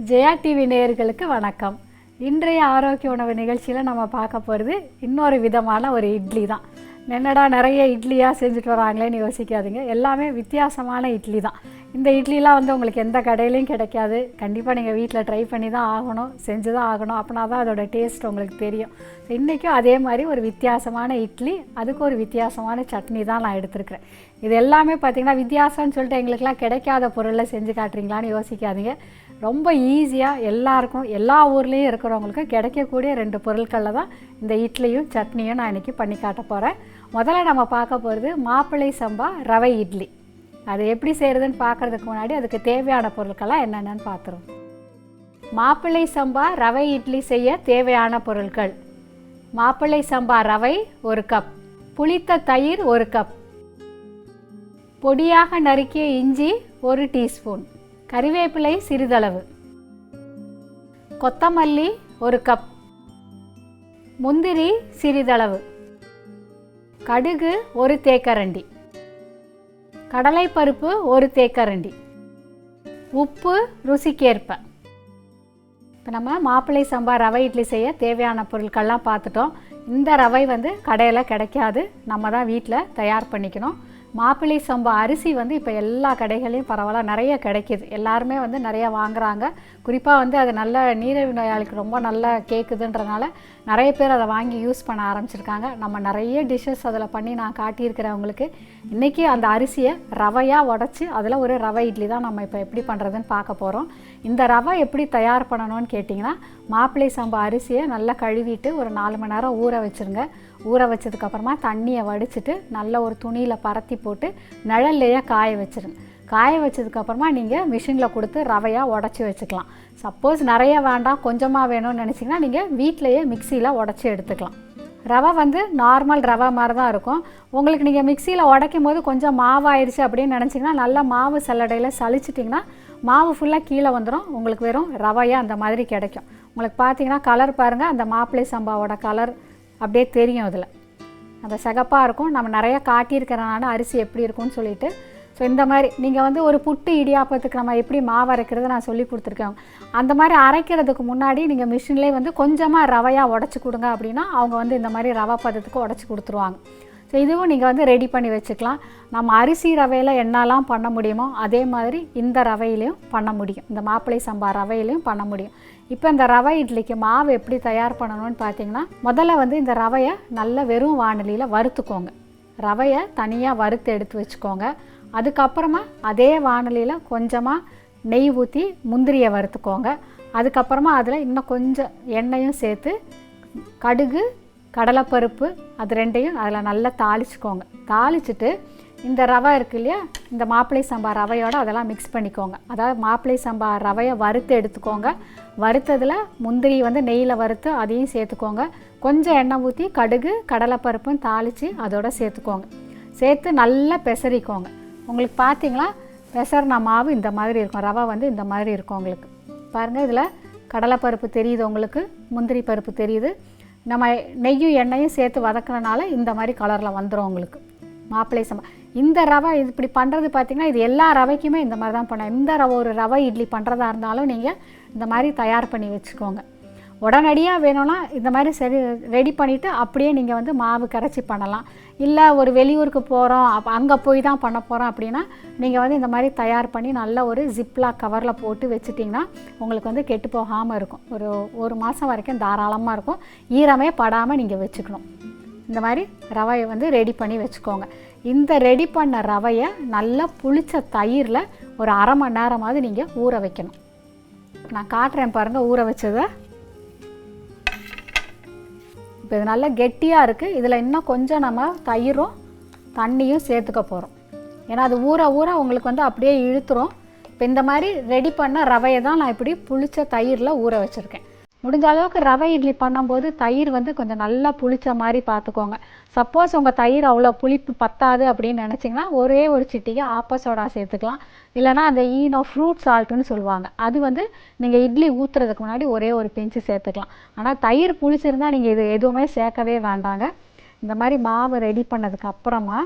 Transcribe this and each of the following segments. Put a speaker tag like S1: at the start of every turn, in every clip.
S1: Jaya TV நேயர்களுக்கு வணக்கம். இன்றைய ஆரோக்கிய உணவு நிகழ்ச்சியில் நம்ம பார்க்க போகிறது இன்னொரு விதமான ஒரு இட்லி தான். என்னடா நிறைய இட்லியாக செஞ்சுட்டு வராங்களேன்னு யோசிக்காதீங்க. எல்லாமே வித்தியாசமான இட்லி தான். இந்த இட்லிலாம் உங்களுக்கு எந்த கடையிலையும் கிடைக்காது. கண்டிப்பாக நீங்கள் வீட்டில் ட்ரை பண்ணி தான் ஆகணும், செஞ்சு தான் ஆகணும். அப்படின்னா தான் அதோடய டேஸ்ட் உங்களுக்கு தெரியும். இன்றைக்கும் அதே மாதிரி ஒரு வித்தியாசமான இட்லி, அதுக்கு ஒரு வித்தியாசமான சட்னி தான் நான் எடுத்துருக்கிறேன். இது எல்லாமே பார்த்திங்கன்னா வித்தியாசம்னு சொல்லிட்டு எங்களுக்கெல்லாம் கிடைக்காத பொருளில் செஞ்சு காட்டுறீங்களான்னு யோசிக்காதீங்க. ரொம்ப ஈஸியாக எல்லாருக்கும் எல்லா ஊர்லேயும் இருக்கிறவங்களுக்கு கிடைக்கக்கூடிய 2 பொருட்களில் தான் இந்த இட்லியும் சட்னியும் நான் இன்றைக்கி பண்ணி காட்ட போகிறேன். முதல்ல நம்ம பார்க்க போகிறது மாப்பிள்ளை சம்பா ரவை இட்லி. அது எப்படி செய்கிறதுன்னு பார்க்குறதுக்கு முன்னாடி அதுக்கு தேவையான பொருட்கள்லாம் என்னென்னு பார்த்துருவோம். மாப்பிள்ளை சம்பா ரவை இட்லி செய்ய தேவையான பொருட்கள்: மாப்பிள்ளை சம்பா ரவை 1 கப், புளித்த தயிர் 1 கப், பொடியாக நறுக்கிய இஞ்சி 1 டீஸ்பூன், கறிவேப்பிலை சிறிதளவு, கொத்தமல்லி 1 கப், முந்திரி சிறிதளவு, கடுகு 1 தேக்கரண்டி, கடலைப்பருப்பு 1 தேக்கரண்டி, உப்பு ருசிக்கேற்ப. இப்போ நம்ம மாப்பிள்ளை சம்பா ரவை இட்லி செய்ய தேவையான பொருட்கள்லாம் பார்த்துட்டோம். இந்த ரவை கடையில் கிடைக்காது, நம்ம தான் வீட்டில் தயார் பண்ணிக்கணும். மாப்பிள்ளை சம்பா அரிசி இப்போ எல்லா கடைகளையும் பரவாயில்ல நிறைய கிடைக்கிது. எல்லாருமே நிறைய வாங்குகிறாங்க. குறிப்பாக அது நல்ல நீரிழிவு நோயாளிக்கு ரொம்ப நல்லா கேட்குதுன்றனால நிறைய பேர் அதை வாங்கி யூஸ் பண்ண ஆரம்பிச்சிருக்காங்க. நம்ம நிறைய டிஷ்ஷஸ் அதில் பண்ணி நான் காட்டியிருக்கிறவங்களுக்கு இன்றைக்கி அந்த அரிசியை ரவையாக உடச்சி அதில் ஒரு ரவை இட்லி தான் நம்ம இப்போ எப்படி பண்ணுறதுன்னு பார்க்க போகிறோம். இந்த ரவை எப்படி தயார் பண்ணணும்னு கேட்டிங்கன்னா, மாப்பிள்ளை சம்பா அரிசியை நல்லா கழுவிட்டு ஒரு 4 மணி நேரம் ஊற வச்சுருங்க. ஊற வச்சதுக்கப்புறமா தண்ணியை வடிச்சிட்டு நல்ல ஒரு துணியில் பரத்தி போட்டு நிழல்லையே காய வச்சுருங்க. காய வச்சதுக்கப்புறமா நீங்கள் மிஷினில் கொடுத்து ரவையாக உடச்சி வச்சுக்கலாம். சப்போஸ் நிறைய வேண்டாம், கொஞ்சமாக வேணும்னு நினச்சிங்கன்னா நீங்கள் வீட்டிலையே மிக்சியில் உடச்சி எடுத்துக்கலாம். ரவை நார்மல் ரவை மாதிரி தான் இருக்கும். உங்களுக்கு நீங்கள் மிக்சியில் உடைக்கும் போது கொஞ்சம் மாவாயிருச்சு அப்படின்னு நினச்சிங்கன்னா நல்லா மாவு சல்லடையில் சலிச்சிட்டிங்கன்னா மாவு ஃபுல்லாக கீழே வந்துடும். உங்களுக்கு வெறும் ரவையாக அந்த மாதிரி கிடைக்கும். உங்களுக்கு பார்த்தீங்கன்னா கலர் பாருங்கள், அந்த மாப்பிள்ளை சம்பாவோட கலர் அப்படியே தெரியும். அதில் அந்த சிகப்பாக இருக்கும். நம்ம நிறையா காட்டியிருக்கிறனால அரிசி எப்படி இருக்கும்னு சொல்லிட்டு. ஸோ இந்த மாதிரி நீங்கள் ஒரு புட்டு இடியாப்பத்துக்கு நம்ம எப்படி மாவு அரைக்கிறது நான் சொல்லி கொடுத்துருக்கேன். அந்த மாதிரி அரைக்கிறதுக்கு முன்னாடி நீங்கள் மிஷின்லேயே கொஞ்சமாக ரவையாக உடச்சி கொடுங்க அப்படின்னா அவங்க இந்த மாதிரி ரவை பதத்துக்கு உடச்சி கொடுத்துருவாங்க. ஸோ இதுவும் நீங்கள் ரெடி பண்ணி வச்சுக்கலாம். நம்ம அரிசி ரவையில் என்னெல்லாம் பண்ண முடியுமோ அதே மாதிரி இந்த ரவையிலையும் பண்ண முடியும், இந்த மாப்பிள்ளை சம்பா ரவையிலையும் பண்ண முடியும். இப்போ இந்த ரவை இட்லிக்கு மாவு எப்படி தயார் பண்ணணும்னு பார்த்தீங்கன்னா, முதல்ல இந்த ரவையை நல்ல வெறும் வாணலியில் வறுத்துக்கோங்க. ரவையை தனியாக வறுத்து எடுத்து வச்சுக்கோங்க. அதுக்கப்புறமா அதே வாணலியில் கொஞ்சமாக நெய் ஊற்றி முந்திரியை வறுத்துக்கோங்க. அதுக்கப்புறமா அதில் இன்னும் கொஞ்சம் எண்ணெயும் சேர்த்து கடுகு கடலைப்பருப்பு அது 2ஐயும் அதில் நல்லா தாளிச்சுக்கோங்க. தாளிச்சுட்டு இந்த ரவை இருக்குது இல்லையா, இந்த மாப்பிள்ளை சம்பா ரவையோடு அதெல்லாம் மிக்ஸ் பண்ணிக்கோங்க. அதாவது மாப்பிள்ளை சம்பா ரவையை வறுத்து எடுத்துக்கோங்க. வறுத்ததில் முந்திரி நெய்யில் வறுத்து அதையும் சேர்த்துக்கோங்க. கொஞ்சம் எண்ணெய் ஊற்றி கடுகு கடலைப்பருப்பும் தாளித்து அதோட சேர்த்துக்கோங்க. சேர்த்து நல்லா பெசரிக்கோங்க. உங்களுக்கு பார்த்தீங்களா பெசர்ன மாவு இந்த மாதிரி இருக்கும், ரவை இந்த மாதிரி இருக்கும். உங்களுக்கு பாருங்கள், இதில் கடலைப்பருப்பு தெரியுது, உங்களுக்கு முந்திரி பருப்பு தெரியுது. நம்ம நெய்யும் எண்ணெயும் சேர்த்து வதக்குறனால இந்த மாதிரி கலரில் வந்துடும் உங்களுக்கு மாப்பிள்ளை சம்பா. இந்த ரவை இப்படி பண்ணுறது பார்த்திங்கன்னா இது எல்லா ரவைக்குமே இந்த மாதிரி தான் பண்ணேன். இந்த ஒரு ரவை இட்லி பண்ணுறதா இருந்தாலும் நீங்கள் இந்த மாதிரி தயார் பண்ணி வச்சுக்கோங்க. உடனடியாக வேணும்னா இந்த மாதிரி சரி ரெடி பண்ணிவிட்டு அப்படியே நீங்கள் மாவு கரைச்சி பண்ணலாம். இல்லை ஒரு வெளியூருக்கு போகிறோம் அங்கே போய் தான் பண்ண போகிறோம் அப்படின்னா நீங்கள் இந்த மாதிரி தயார் பண்ணி நல்ல ஒரு ஜிப்லாக் கவரில் போட்டு வச்சுட்டிங்கன்னா உங்களுக்கு கெட்டு போகாமல் இருக்கும். ஒரு மாதம் வரைக்கும் தாராளமாக இருக்கும். ஈரமே படாமல் நீங்கள் வச்சுக்கணும். இந்த மாதிரி ரவையை ரெடி பண்ணி வச்சுக்கோங்க. இந்த ரெடி பண்ண ரவையை நல்லா புளித்த தயிரில் ஒரு அரை மணி நேரமாவது நீங்கள் ஊற வைக்கணும். நான் காட்டுறேன் பாருங்கள் ஊற வச்சதை. இப்போ இது நல்லா கெட்டியாக இருக்குது. இதில் இன்னும் கொஞ்சம் நம்ம தயிரும் தண்ணியும் சேர்த்துக்க போகிறோம். ஏன்னா அது ஊற ஊற உங்களுக்கு அப்படியே இழுத்துரும். இப்போ இந்த மாதிரி ரெடி பண்ண ரவையை தான் நான் இப்படி புளித்த தயிரில் ஊற வச்சுருக்கேன். முடிஞ்ச அளவுக்கு ரவை இட்லி பண்ணும்போது தயிர் கொஞ்சம் நல்லா புளித்த மாதிரி பார்த்துக்கோங்க. சப்போஸ் உங்கள் தயிர் அவ்வளோ புளிப்பு பத்தாது அப்படின்னு நினச்சிங்கன்னா ஒரே ஒரு சிட்டிகை ஆப்ப சோடா சேர்த்துக்கலாம். இல்லைனா அந்த ஈனோ ஃப்ரூட் சால்ட்டுன்னு சொல்லுவாங்க, அது நீங்கள் இட்லி ஊற்றுறதுக்கு முன்னாடி ஒரே ஒரு பிஞ்சு சேர்த்துக்கலாம். ஆனால் தயிர் புளிச்சிருந்தால் நீங்கள் இது எதுவுமே சேர்க்கவே வேண்டாங்க. இந்த மாதிரி மாவு ரெடி பண்ணதுக்கு அப்புறமா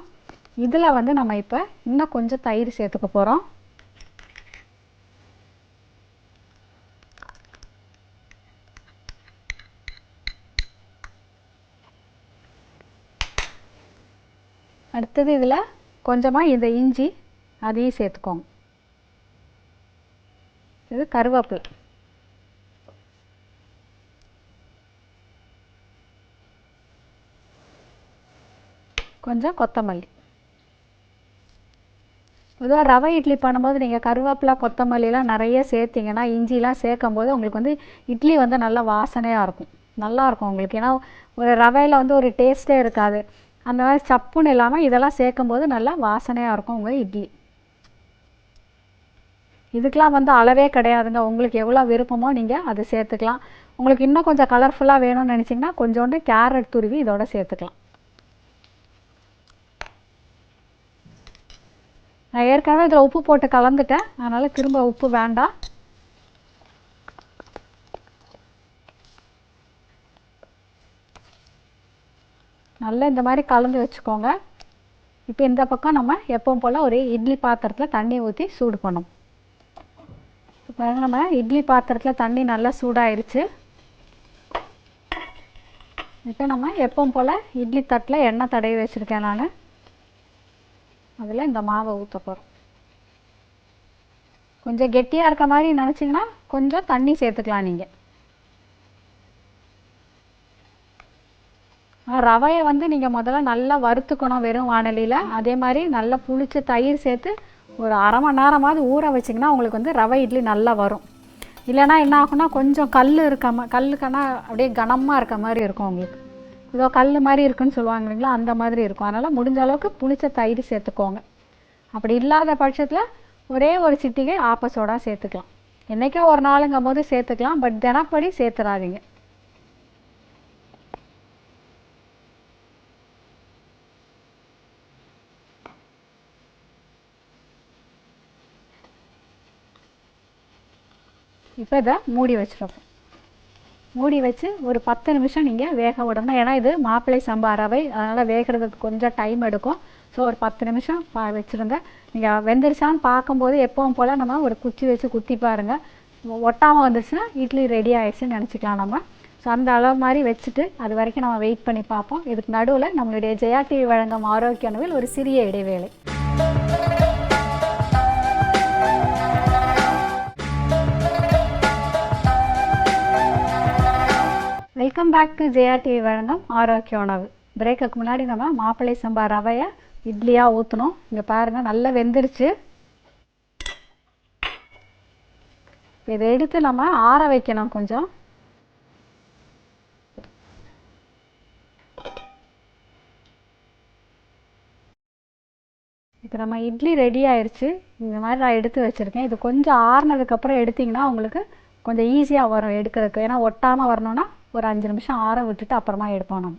S1: இதில் நம்ம இப்போ இன்னும் கொஞ்சம் தயிர் சேர்த்துக்க போகிறோம். அடுத்தது இதில் கொஞ்சமாக இந்த இஞ்சி அதையும் சேர்த்துக்கோங்க. இது கருவேப்பிலை, கொஞ்சம் கொத்தமல்லி. பொதுவாக ரவை இட்லி பண்ணும்போது நீங்கள் கருவேப்பிலை கொத்தமல்லிலாம் நிறைய சேர்த்திங்கன்னா, இஞ்சிலாம் சேர்க்கும் போது உங்களுக்கு வந்து இட்லி வந்து நல்லா வாசனையாக இருக்கும், நல்லாயிருக்கும் உங்களுக்கு. ஏன்னா ஒரு ரவையில் வந்து ஒரு டேஸ்ட்டே இருக்காது. அந்த மாதிரி சப்புன்னு இல்லாமல் இதெல்லாம் சேர்க்கும்போது நல்லா வாசனையாக இருக்கும் உங்கள் இட்லி. இதுக்கெலாம் வந்து அளவே கிடையாதுங்க, உங்களுக்கு எவ்வளோ விருப்பமோ நீங்கள் அதை சேர்த்துக்கலாம். உங்களுக்கு இன்னும் கொஞ்சம் கலர்ஃபுல்லாக வேணும்னு நினச்சிங்கன்னா கொஞ்சோண்டு கேரட் துருவி இதோட சேர்த்துக்கலாம். நான் ஏற்கனவே இதில் உப்பு போட்டு கலந்துட்டேன், அதனால் திரும்ப உப்பு வேண்டாம். நல்லா இந்த மாதிரி கலந்து வச்சுக்கோங்க. இப்போ இந்த பக்கம் நம்ம எப்பவும் போல் ஒரு இட்லி பாத்திரத்தில் தண்ணி ஊற்றி சூடு பண்ணோம். இப்போ நம்ம இட்லி பாத்திரத்தில் தண்ணி நல்லா சூடாயிருச்சு. இப்போ நம்ம எப்பவும் போல் இட்லி தட்டில் எண்ணெய் தடவி வச்சுருக்கேன் நான். அதில் இந்த மாவை ஊற்ற போகிறோம். கொஞ்சம் கெட்டியாக இருக்க மாதிரி நினச்சிங்கன்னா கொஞ்சம் தண்ணி சேர்த்துக்கலாம் நீங்கள். ரவையை வந்து நீங்கள் முதல்ல நல்லா வறுத்துக்கணும் வெறும் வாணலியில். அதே மாதிரி நல்லா புளிச்ச தயிர் சேர்த்து ஒரு அரை மணி நேரமாவது ஊற வச்சிங்கன்னா உங்களுக்கு வந்து ரவை இட்லி நல்லா வரும். இல்லைனா என்ன ஆகும்னா கொஞ்சம் கல்லுக்கன்னா அப்படியே கனமாக இருக்க மாதிரி இருக்கும் உங்களுக்கு. இதோ கல் மாதிரி இருக்குன்னு சொல்லுவாங்க இல்லைங்களா, அந்த மாதிரி இருக்கும். அதனால் முடிஞ்ச அளவுக்கு புளிச்ச தயிர் சேர்த்துக்கோங்க. அப்படி இல்லாத பட்சத்தில் ஒரே ஒரு சிட்டிகை ஆப்ப சோடா சேர்த்துக்கலாம். என்றைக்கோ ஒரு நாளுங்கும் போது சேர்த்துக்கலாம், பட் தினப்படி சேர்த்துறாதீங்க. இப்போ இதை மூடி வச்சுருப்போம். மூடி வச்சு ஒரு 10 நிமிஷம் நீங்கள் வேக விடணும். ஏன்னா இது மாப்பிள்ளை சம்பா ரவை, அதனால் வேகிறதுக்கு கொஞ்சம் டைம் எடுக்கும். ஸோ ஒரு 10 நிமிஷம் வச்சுருங்க. நீங்கள் வெந்துருச்சான்னு பார்க்கும்போது எப்பவும் போல் நம்ம ஒரு குச்சி வச்சு குத்தி பாருங்கள். ஒட்டாமல் வந்துருச்சுன்னா இட்லி ரெடி ஆகிடுச்சுன்னு நினச்சிக்கலாம் நம்ம. ஸோ அந்த அளவு மாதிரி வச்சுட்டு அது வரைக்கும் நம்ம வெயிட் பண்ணி பார்ப்போம். இதுக்கு நடுவில் நம்மளுடைய ஜெயா டிவி வழங்கும் ஆரோக்கிய உணவில் ஒரு சிறிய இடைவேளை. Welcome back to Jaya TV வழங்கும் ஆரோக்கிய உணவு. பிரேக்குக்கு முன்னாடி நம்ம மாப்பிள்ளை சம்பா ரவையை இட்லியாக ஊற்றணும். இங்கே பாருங்கள் நல்லா வெந்துருச்சு. இதை எடுத்து நம்ம ஆற வைக்கணும் கொஞ்சம். இப்போ நம்ம இட்லி ரெடி ஆயிடுச்சு. இந்த மாதிரி நான் எடுத்து வச்சுருக்கேன். இது கொஞ்சம் ஆறுனதுக்கப்புறம் எடுத்திங்கன்னா உங்களுக்கு கொஞ்சம் ஈஸியாக வரும் எடுக்கிறதுக்கு. ஏன்னா ஒட்டாமல் வரணும்னா ஒரு 5 நிமிஷம் ஆற விட்டுட்டு அப்புறமா எடுப்போம் நம்ம.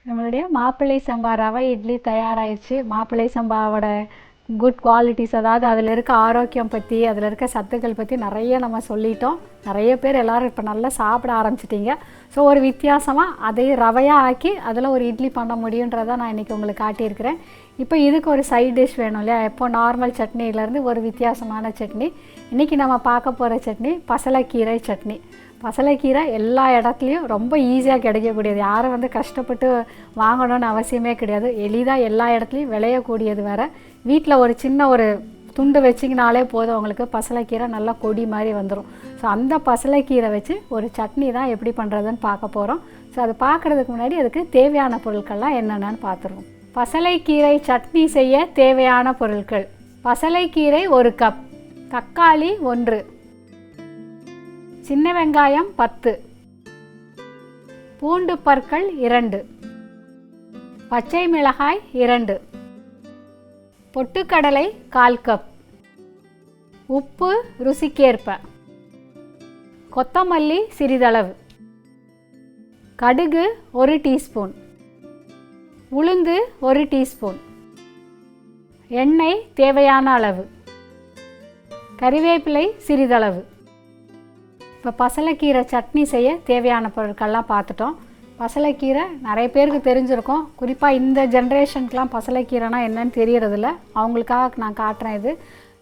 S1: நம்மளுடைய மாப்பிள்ளை சம்பா ரவை இட்லி தயாராகிடுச்சு. மாப்பிள்ளை சம்பாவோட குட் குவாலிட்டிஸ், அதாவது அதில் இருக்க ஆரோக்கியம் பற்றி, அதில் இருக்க சத்துக்கள் பற்றி நிறைய நம்ம சொல்லிட்டோம். நிறைய பேர் எல்லோரும் இப்போ நல்லா சாப்பிட ஆரம்பிச்சிட்டிங்க. ஸோ ஒரு வித்தியாசமாக அதை ரவையாக ஆக்கி அதில் ஒரு இட்லி பண்ண முடியுன்றதை நான் இன்றைக்கி உங்களுக்கு காட்டியிருக்கிறேன். இப்போ இதுக்கு ஒரு சைட் டிஷ் வேணும் இல்லையா? எப்போ நார்மல் சட்னியிலேருந்து ஒரு வித்தியாசமான சட்னி. இன்றைக்கி நம்ம பார்க்க போகிற சட்னி பசலைக்கீரை சட்னி. பசலைக்கீரை எல்லா இடத்துலையும் ரொம்ப ஈஸியாக கிடைக்கக்கூடியது. யாரும் வந்து கஷ்டப்பட்டு வாங்கணும்னு அவசியமே கிடையாது. எளிதாக எல்லா இடத்துலையும் விளையக்கூடியது வேறு. வீட்டில் ஒரு சின்ன ஒரு துண்டு வச்சிங்கனாலே போதும், உங்களுக்கு பசலைக்கீரை நல்லா கொடி மாதிரி வந்துடும். ஸோ அந்த பசலைக்கீரை வச்சு ஒரு சட்னி தான் எப்படி பண்ணுறதுன்னு பார்க்க போகிறோம். ஸோ அது பார்க்குறதுக்கு முன்னாடி அதுக்கு தேவையான பொருட்கள்லாம் என்னென்னு பார்த்துருவோம். பசலைக்கீரை சட்னி செய்ய தேவையான பொருட்கள்: பசலைக்கீரை 1 கப், தக்காளி 1, சின்ன வெங்காயம் 10, பூண்டு பற்கள் 2, பச்சை மிளகாய் 2, பொட்டுக்கடலை 1/4 கப், உப்பு ருசிக்கேற்ப, கொத்தமல்லி சிறிதளவு, கடுகு 1 டீஸ்பூன், உளுந்து 1 டீஸ்பூன், எண்ணெய் தேவையான அளவு, கறிவேப்பிலை சிறிதளவு. இப்போ பசலைக்கீரை சட்னி செய்ய தேவையான பொருட்கள்லாம் பார்த்துட்டோம். பசலைக்கீரை நிறைய பேருக்கு தெரிஞ்சிருக்கும். குறிப்பாக இந்த ஜென்ரேஷனுக்கெலாம் பசலைக்கீரைனா என்னன்னு தெரியறதில்ல. அவங்களுக்காக நான் காட்டுறேன். இது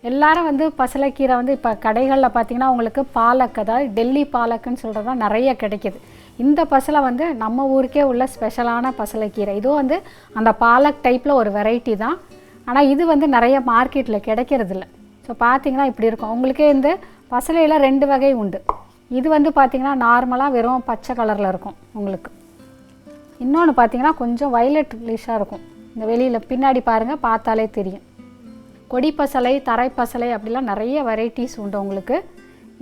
S1: எல்லாரும் வந்து பசலைக்கீரை வந்து இப்போ கடைகளில் பார்த்திங்கன்னா உங்களுக்கு பாலக், அதாவது டெல்லி பாலக்குன்னு சொல்கிறது தான் நிறைய கிடைக்கிது. இந்த பசலை வந்து நம்ம ஊருக்கே உள்ள ஸ்பெஷலான பசலைக்கீரை. இதுவும் வந்து அந்த பாலக் டைப்பில் ஒரு வெரைட்டி தான். ஆனால் இது வந்து நிறைய மார்க்கெட்டில் கிடைக்கிறதில்ல. ஸோ பார்த்திங்கன்னா இப்படி இருக்கும். உங்களுக்கே இந்த பசலையில் 2 வகை உண்டு. இது வந்து பார்த்திங்கன்னா நார்மலாக வெறும் பச்சை கலரில் இருக்கும் உங்களுக்கு. இன்னொன்று பார்த்திங்கன்னா கொஞ்சம் வயலட் லிஷாக இருக்கும். இந்த வெளியில் பின்னாடி பாருங்கள், பார்த்தாலே தெரியும். கொடி பசலை, தரை பசலை அப்படிலாம் நிறைய வெரைட்டிஸ் உண்டு உங்களுக்கு.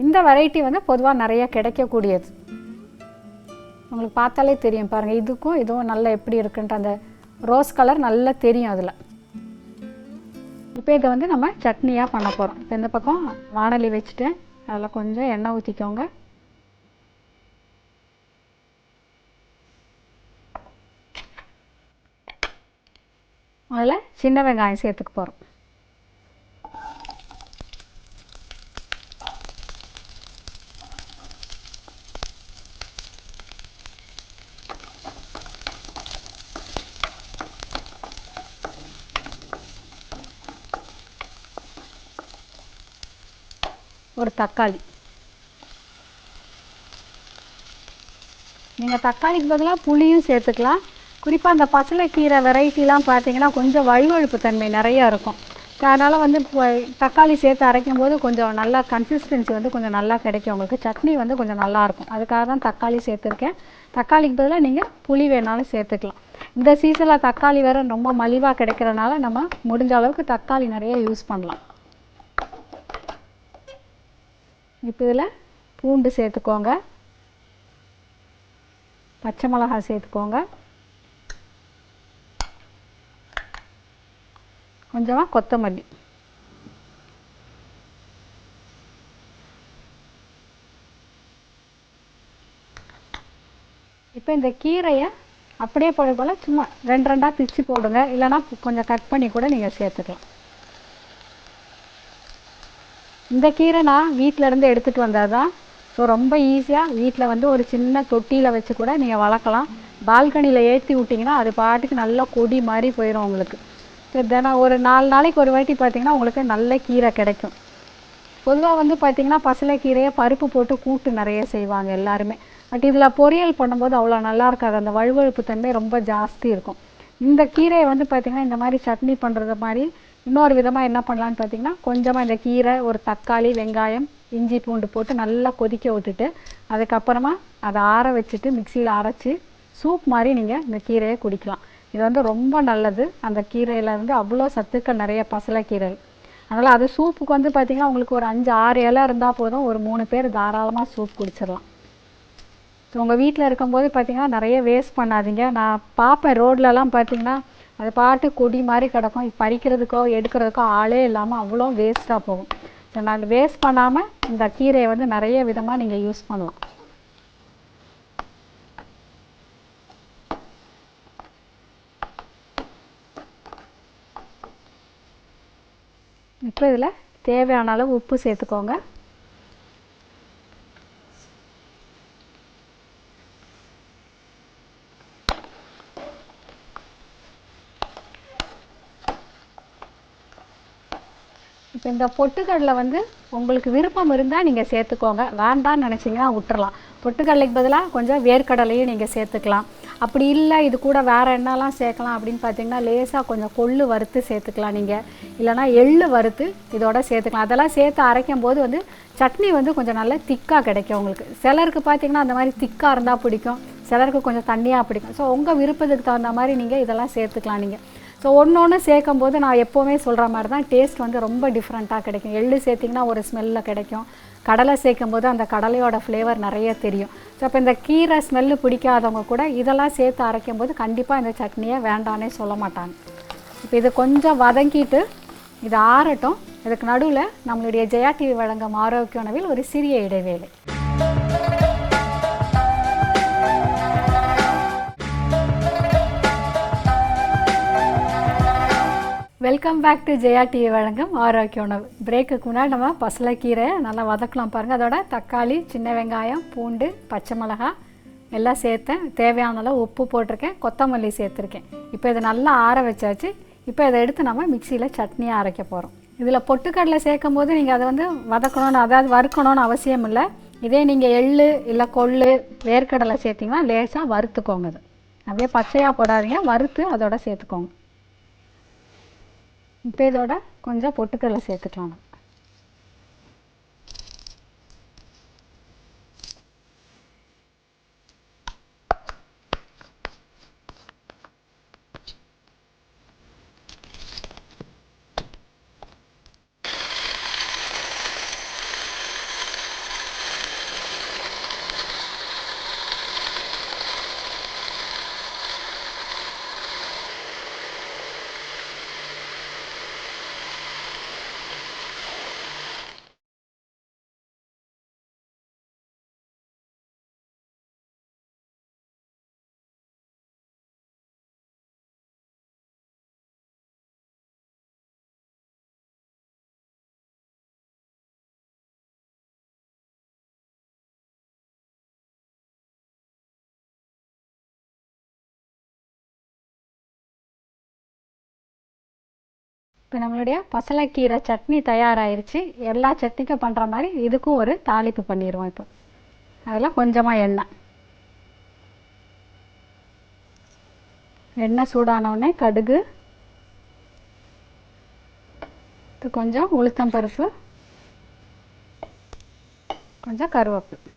S1: இந்த வெரைட்டி வந்து பொதுவாக நிறைய கிடைக்கக்கூடியது. உங்களுக்கு பார்த்தாலே தெரியும் பாருங்கள். இதுவும் நல்லா எப்படி இருக்குன்ட்டு அந்த ரோஸ் கலர் நல்லா தெரியும் அதில். இப்போ இதை வந்து நம்ம சட்னியாக பண்ண போகிறோம். இப்போ இந்த பக்கம் வாணலி வச்சுட்டேன். அதில் கொஞ்சம் எண்ணெய் ஊற்றிக்கோங்க. அதில் சின்ன வெங்காயம் சேர்த்துக்க போகிறோம். ஒரு தக்காளி. நீங்கள் தக்காளிக்கு பதிலாக புளியும் சேர்த்துக்கலாம். குறிப்பாக அந்த பசலைக்கீரை வெரைட்டிலாம் பார்த்தீங்கன்னா கொஞ்சம் வழுவழுப்பு தன்மை நிறையா இருக்கும். அதனால் வந்து தக்காளி சேர்த்து அரைக்கும் போது கொஞ்சம் நல்லா கன்சிஸ்டன்சி வந்து கொஞ்சம் நல்லா கிடைக்கும் உங்களுக்கு. சட்னி வந்து கொஞ்சம் நல்லாயிருக்கும். அதுக்காக தான் தக்காளி சேர்த்துருக்கேன். தக்காளிக்கு பதிலாக நீங்கள் புளி வேணாலும் சேர்த்துக்கலாம். இந்த சீசனில் தக்காளி வேறு ரொம்ப மலிவாக கிடைக்கிறதுனால நம்ம முடிஞ்ச அளவுக்கு தக்காளி நிறைய யூஸ் பண்ணலாம். இப்போ இதில் பூண்டு சேர்த்துக்கோங்க, பச்சை மிளகாய் சேர்த்துக்கோங்க, கொஞ்சமாக கொத்தமல்லி. இப்போ இந்த கீரையை அப்படியே போல சும்மா 2 பிச்சு போடுங்க. இல்லைனா கொஞ்சம் கட் பண்ணி கூட நீங்கள் சேர்த்துக்கலாம். இந்த கீரை நான் வீட்டிலேருந்து எடுத்துகிட்டு வந்தால் தான். ஸோ ரொம்ப ஈஸியாக வீட்டில் வந்து ஒரு சின்ன தொட்டியில் வச்சு கூட நீங்கள் வளர்க்கலாம். பால்கனியில் ஏற்றி விட்டிங்கன்னா அது பாட்டுக்கு நல்லா கொடி மாதிரி போயிடும் உங்களுக்கு. ஸோ தினம் ஒரு 4 நாளைக்கு ஒரு வாட்டி பார்த்திங்கன்னா உங்களுக்கு நல்ல கீரை கிடைக்கும். பொதுவாக வந்து பார்த்திங்கன்னா பசலைக்கீரையை பருப்பு போட்டு கூட்டு நிறைய செய்வாங்க எல்லாருமே. பட் இதில் பொரியல் பண்ணும்போது அவ்வளோ நல்லா இருக்காது. அந்த வழுவழுப்பு தன்மை ரொம்ப ஜாஸ்தி இருக்கும். இந்த கீரையை வந்து பார்த்திங்கன்னா இந்த மாதிரி சட்னி பண்ணுறது மாதிரி இன்னொரு விதமாக என்ன பண்ணலான்னு பார்த்திங்கன்னா கொஞ்சமாக இந்த கீரை, ஒரு தக்காளி, வெங்காயம், இஞ்சி பூண்டு போட்டு நல்லா கொதிக்க விட்டுட்டு அதுக்கப்புறமா அதை ஆற வச்சுட்டு மிக்சியில் அரைச்சி சூப் மாதிரி நீங்கள் இந்த கீரையை குடிக்கலாம். இது வந்து ரொம்ப நல்லது. அந்த கீரையில் வந்து அவ்வளோ சத்துக்கள் நிறைய பசலைக்கீரை. அதனால் அது சூப்புக்கு வந்து பார்த்திங்கன்னா உங்களுக்கு ஒரு 5-6 இலை இருந்தால் போதும். ஒரு 3 பேர் தாராளமாக சூப் குடிச்சிடலாம். ஸோ உங்கள் வீட்டில் இருக்கும்போது பார்த்திங்கன்னா நிறைய வேஸ்ட் பண்ணாதீங்க. நான் பார்ப்பேன் ரோட்லலாம் பார்த்திங்கன்னா அது பாட்டு கொடி மாதிரி கிடக்கும். பறிக்கிறதுக்கோ எடுக்கிறதுக்கோ ஆளே இல்லாமல் அவ்வளோ வேஸ்ட்டாக போகும். ஸோ நான் வேஸ்ட் பண்ணாமல் இந்த கீரையை வந்து நிறைய விதமாக நீங்கள் யூஸ் பண்ணலாம். இப்போ இதில் தேவையான அளவு உப்பு சேர்த்துக்கோங்க. இப்போ இந்த பொட்டுக்கடலை வந்து உங்களுக்கு விருப்பம் இருந்தால் நீங்கள் சேர்த்துக்கோங்க. வேண்டான்னு நினச்சிங்கன்னா விட்டுறலாம். பொட்டுக்கடலைக்கு பதிலாக கொஞ்சம் வேர்க்கடலையும் நீங்கள் சேர்த்துக்கலாம். அப்படி இல்லை இது கூட வேறு என்னெல்லாம் சேர்க்கலாம் அப்படின்னு பார்த்தீங்கன்னா லேசாக கொஞ்சம் கொள்ளு வறுத்து சேர்த்துக்கலாம். நீங்கள் இல்லைனா எள்ளு வறுத்து இதோட சேர்த்துக்கலாம். அதெல்லாம் சேர்த்து அரைக்கும் போது வந்து சட்னி வந்து கொஞ்சம் நல்லா திக்காக கிடைக்கும் உங்களுக்கு. சிலருக்கு பார்த்திங்கன்னா அந்த மாதிரி திக்காக இருந்தால் பிடிக்கும், சிலருக்கு கொஞ்சம் தண்ணியாக பிடிக்கும். ஸோ உங்கள் விருப்பத்துக்கு தகுந்த மாதிரி நீங்கள் இதெல்லாம் சேர்த்துக்கலாம். நீங்கள் ஸோ ஒன்று சேர்க்கும் போது நான் எப்போவுமே சொல்கிற மாதிரி தான் டேஸ்ட் வந்து ரொம்ப டிஃப்ரெண்ட்டாக கிடைக்கும். எள்ளு சேர்த்திங்கன்னா ஒரு ஸ்மெல்லில் கிடைக்கும். கடலை சேர்க்கும் போது அந்த கடலையோட ஃப்ளேவர் நிறைய தெரியும். ஸோ இப்போ இந்த கீரை ஸ்மெல்லு பிடிக்காதவங்க கூட இதெல்லாம் சேர்த்து அரைக்கும் போது கண்டிப்பாக இந்த சட்னியை வேண்டானே சொல்ல மாட்டாங்க. இப்போ இது கொஞ்சம் வதங்கிட்டு இது ஆறட்டும். இதுக்கு நடுவில் நம்மளுடைய ஜெயா டிவி வழங்கும் ஆரோக்கிய உணவில் ஒரு சிறிய இடைவேளை. Welcome back to Jaya TV வழங்கும் ஆரோக்கிய உணவு. பிரேக்குக்கு முன்னாடி நம்ம பசலைக்கீரை நல்லா வதக்கலாம் பாருங்கள். அதோட தக்காளி, சின்ன வெங்காயம், பூண்டு, பச்சை மிளகாய் எல்லாம் சேர்த்தேன். தேவையான அளவு உப்பு போட்டிருக்கேன், கொத்தமல்லி சேர்த்துருக்கேன். இப்போ இதை நல்லா ஆற வச்சாச்சு. இப்போ இதை எடுத்து நம்ம மிக்சியில் சட்னியாக அரைக்க போகிறோம். இதில் பொட்டுக்கடலை சேர்க்கும் போது நீங்கள் அதை வந்து வதக்கணும்னு, அதாவது வறுக்கணும்னு அவசியம் இல்லை. இதே நீங்கள் எள்ளு இல்லை கொள்ளு, வேர்க்கடலை சேர்த்திங்கன்னா லேசாக வறுத்துக்கோங்க. அது அப்படியே பச்சையாக போடாதீங்க, வறுத்து அதோட சேர்த்துக்கோங்க. இப்போ இதோட கொஞ்சம் பொட்டுக்கடலை சேர்த்துக்கலாம். இப்போ நம்மளுடைய பசலைக்கீரை சட்னி தயாராகிருச்சு. எல்லா சட்னிக்கும் பண்ணுற மாதிரி இதுக்கும் ஒரு தாளிப்பு பண்ணிடுவோம். இப்போ அதில் கொஞ்சமாக எண்ணெய் சூடானவுடனே கடுகு, கொஞ்சம் உளுத்தம் பருப்பு, கொஞ்சம் கருவேப்பிலை.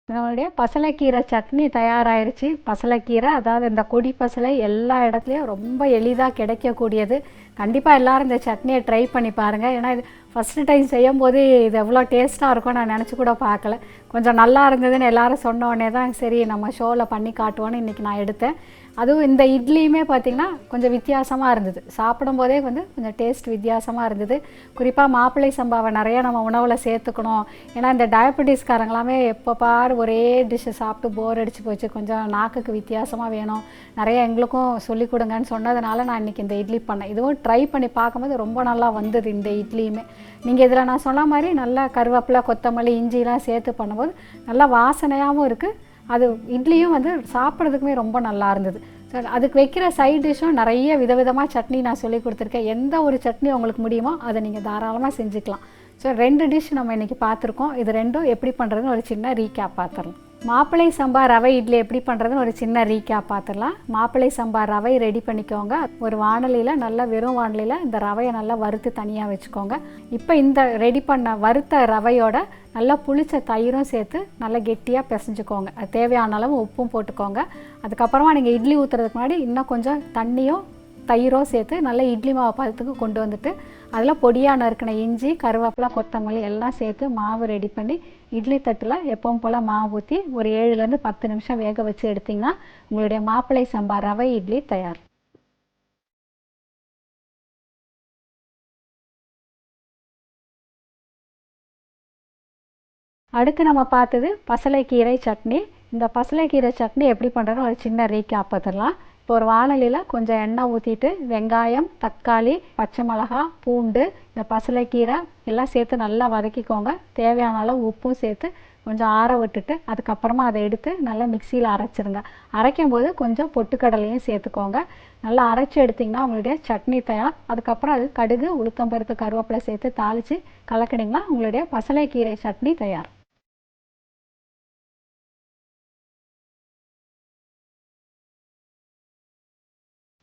S1: நம்மளுடைய பசலைக்கீரை சட்னி தயாராகிருச்சு. பசலைக்கீரை, அதாவது இந்த கொடி பசலை எல்லா இடத்துலையும் ரொம்ப எளிதாக கிடைக்கக்கூடியது. கண்டிப்பாக எல்லோரும் இந்த சட்னியை ட்ரை பண்ணி பாருங்கள். ஏன்னா இது ஃபஸ்ட்டு டைம் செய்யும் போது இது எவ்வளோ டேஸ்ட்டாக இருக்கும் நான் நினச்சி கூட பார்க்கல. கொஞ்சம் நல்லா இருந்ததுன்னு எல்லோரும் சொன்னோடனே தான் சரி நம்ம ஷோவில் பண்ணி காட்டுவோன்னு இன்றைக்கி நான் எடுத்தேன். அதுவும் இந்த இட்லியுமே பார்த்திங்கன்னா கொஞ்சம் வித்தியாசமாக இருந்தது. சாப்பிடும்போதே வந்து கொஞ்சம் டேஸ்ட் வித்தியாசமாக இருந்தது. குறிப்பாக மாப்பிள்ளை சம்பாவை நிறையா நம்ம உணவில் சேர்த்துக்கணும். ஏன்னா இந்த டயபெட்டிஸ்காரங்களாமே எப்போ பாரு ஒரே டிஷ்ஷை சாப்பிட்டு போர் அடிச்சு போச்சு, கொஞ்சம் நாக்குக்கு வித்தியாசமாக வேணும், நிறைய எங்களுக்கும் சொல்லிக் கொடுங்கன்னு சொன்னதுனால நான் இன்றைக்கி இந்த இட்லி பண்ணேன். இதுவும் ட்ரை பண்ணி பார்க்கும்போது ரொம்ப நல்லா வந்தது இந்த இட்லியுமே. நீங்கள் இதில் நான் சொன்ன மாதிரி நல்லா கருவேப்பிலை, கொத்தமல்லி, இஞ்சிலாம் சேர்த்து பண்ணும்போது நல்லா வாசனையாகவும் இருக்குது. அது இட்லியும் வந்து சாப்பிட்றதுக்குமே ரொம்ப நல்லா இருந்தது. ஸோ அதுக்கு வைக்கிற சைட் டிஷ்ஷும் நிறைய விதவிதமாக சட்னி நான் சொல்லி கொடுத்துருக்கேன். எந்த ஒரு சட்னி உங்களுக்கு முடியுமோ அதை நீங்கள் தாராளமாக செஞ்சுக்கலாம். ஸோ 2 டிஷ் நம்ம இன்றைக்கி பார்த்துருக்கோம். இது ரெண்டும் எப்படி பண்ணுறதுன்னு ஒரு சின்ன ரீகேப் பார்த்துடலாம். மாப்பிள்ளை சம்பா ரவை இட்லி எப்படி பண்ணுறதுன்னு ஒரு சின்ன ரீகேப் பார்த்துடலாம். மாப்பிள்ளை சம்பா ரவை ரெடி பண்ணிக்கோங்க. ஒரு வாணலியில், நல்லா வெறும் வாணலியில் இந்த ரவையை நல்லா வறுத்து தனியாக வச்சுக்கோங்க. இப்போ இந்த ரெடி பண்ண வறுத்த ரவையோட நல்லா புளிச்ச தயிரும் சேர்த்து நல்லா கெட்டியாக பிசைஞ்சுக்கோங்க. அது தேவையான அளவு உப்பும் போட்டுக்கோங்க. அதுக்கப்புறமா நீங்கள் இட்லி ஊற்றுறதுக்கு முன்னாடி இன்னும் கொஞ்சம் தண்ணியும் தயிரோ சேர்த்து நல்லா இட்லி மாவு பதத்துக்கு கொண்டு வந்துட்டு அதில் பொடியாக நறுக்கின இஞ்சி, கருவேப்பிலை, கொத்தமல்லி எல்லாம் சேர்த்து மாவு ரெடி பண்ணி இட்லி தட்டில் எப்பவும் போல் மாவு ஊற்றி ஒரு 7லேருந்து 10 நிமிஷம் வேக வச்சு எடுத்திங்கன்னா உங்களுடைய மாப்பிள்ளை சம்பா ரவை இட்லி தயார். அடுத்து நம்ம பார்த்தது பசலைக்கீரை சட்னி. இந்த பசலைக்கீரை சட்னி எப்படி பண்ணுறதுன்னு ஒரு சின்ன ரீகேப் பார்த்துடலாம். இப்போ ஒரு வாணலியில் கொஞ்சம் எண்ணெய் ஊற்றிட்டு வெங்காயம், தக்காளி, பச்சை மிளகாய், பூண்டு, இந்த பசலைக்கீரை எல்லாம் சேர்த்து நல்லா வதக்கிக்கோங்க. தேவையான அளவு உப்பும் சேர்த்து கொஞ்சம் ஆற விட்டுட்டு அதுக்கப்புறமா அதை எடுத்து நல்லா மிக்சியில் அரைச்சிருங்க. அரைக்கும் போது கொஞ்சம் பொட்டுக்கடலையும் சேர்த்துக்கோங்க. நல்லா அரைச்சி எடுத்திங்கன்னா உங்களுடைய சட்னி தயார். அதுக்கப்புறம் அது கடுகு, உளுத்தம்பருப்பு, கருவேப்பிலை சேர்த்து தாளித்து கலக்கினீங்கன்னா உங்களுடைய பசலைக்கீரை சட்னி தயார்.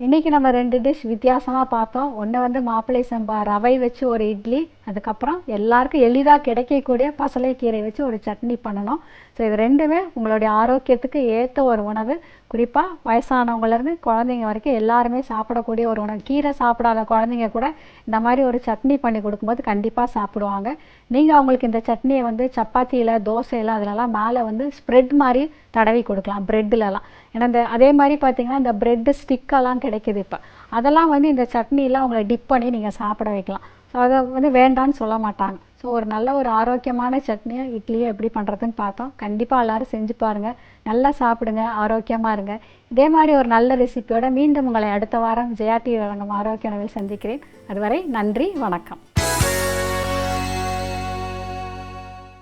S1: இன்றைக்கி நம்ம 2 டிஷ் வித்தியாசமாக பார்த்தோம். ஒன்று வந்து மாப்பிள்ளை சம்பா ரவை வச்சு ஒரு இட்லி, அதுக்கப்புறம் எல்லாருக்கும் எளிதாக கிடைக்கக்கூடிய பசலைக்கீரை வச்சு ஒரு சட்னி பண்ணணும். ஸோ இது ரெண்டுமே உங்களுடைய ஆரோக்கியத்துக்கு ஏற்ற ஒரு உணவு. குறிப்பாக வயசானவங்கலேருந்து குழந்தைங்க வரைக்கும் எல்லாருமே சாப்பிடக்கூடிய ஒரு உணவு. கீரை சாப்பிடாத குழந்தைங்க கூட இந்த மாதிரி ஒரு சட்னி பண்ணி கொடுக்கும்போது கண்டிப்பாக சாப்பிடுவாங்க. நீங்கள் அவங்களுக்கு இந்த சட்னியை வந்து சப்பாத்தியில், தோசையில் அதிலலாம் மேலே வந்து ஸ்ப்ரெட் மாதிரி தடவி கொடுக்கலாம், ப்ரெட்டிலலாம். ஏன்னா அதே மாதிரி பார்த்திங்கன்னா இந்த ப்ரெட்டு ஸ்டிக்கெல்லாம் கிடைக்கிது இப்போ. அதெல்லாம் வந்து இந்த சட்னியில் அவங்கள டிப் பண்ணி நீங்கள் சாப்பிட வைக்கலாம். ஸோ அதை வந்து வேண்டான்னு சொல்ல மாட்டாங்க. ஸோ ஒரு நல்ல ஒரு ஆரோக்கியமான சட்னியை இட்லியை எப்படி பண்ணுறதுன்னு பார்த்தோம். கண்டிப்பாக எல்லோரும் செஞ்சு பாருங்கள். நல்லா சாப்பிடுங்க, ஆரோக்கியமாக இருங்க. இதே மாதிரி ஒரு நல்ல ரெசிபியோட மீண்டும் உங்களை அடுத்த வாரம் ஜெயா டிவி வழங்கும் ஆரோக்கிய உணவில் சந்திக்கிறேன். அதுவரை நன்றி, வணக்கம்.